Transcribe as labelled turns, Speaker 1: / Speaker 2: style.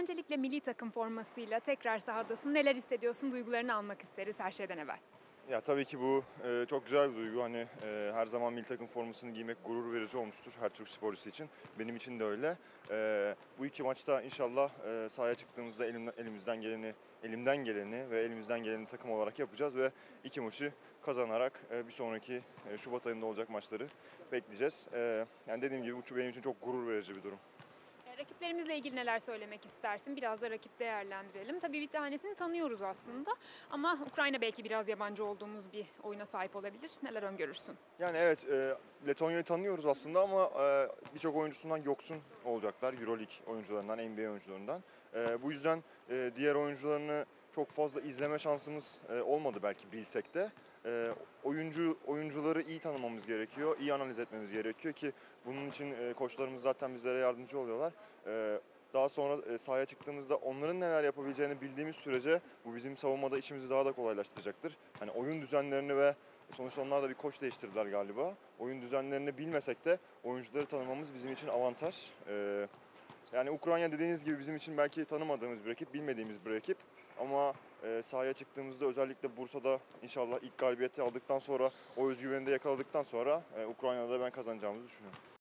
Speaker 1: Öncelikle milli takım formasıyla tekrar sahadasın. Neler hissediyorsun? Duygularını almak isteriz her şeyden evvel.
Speaker 2: Ya tabii ki bu çok güzel bir duygu. Hani her zaman milli takım formasını giymek gurur verici olmuştur her Türk sporcusu için. Benim için de öyle. Bu iki maçta inşallah sahaya çıktığımızda elimden geleni ve elimizden geleni takım olarak yapacağız ve iki maçı kazanarak bir sonraki Şubat ayında olacak maçları bekleyeceğiz. Yani dediğim gibi bu benim için çok gurur verici bir durum.
Speaker 1: Rakiplerimizle ilgili neler söylemek istersin? Biraz da rakip değerlendirelim. Tabii bir tanesini tanıyoruz aslında ama Ukrayna belki biraz yabancı olduğumuz bir oyuna sahip olabilir. Neler öngörürsün?
Speaker 2: Yani evet, Letonya'yı tanıyoruz aslında ama birçok oyuncusundan yoksun olacaklar. Euroleague oyuncularından, NBA oyuncularından. Bu yüzden diğer oyuncularını çok fazla izleme şansımız olmadı belki bilsek de. Oyuncuları iyi tanımamız gerekiyor, iyi analiz etmemiz gerekiyor ki bunun için koçlarımız zaten bizlere yardımcı oluyorlar. Daha sonra sahaya çıktığımızda onların neler yapabileceğini bildiğimiz sürece bu bizim savunmada işimizi daha da kolaylaştıracaktır. Hani oyun düzenlerini ve sonuçta onlar da bir koç değiştirdiler galiba. Oyun düzenlerini bilmesek de oyuncuları tanımamız bizim için avantaj. Yani Ukrayna dediğiniz gibi bizim için belki tanımadığımız bir rakip, bilmediğimiz bir rakip. Ama sahaya çıktığımızda özellikle Bursa'da inşallah ilk galibiyeti aldıktan sonra, o özgüveni de yakaladıktan sonra Ukrayna'da ben kazanacağımızı düşünüyorum.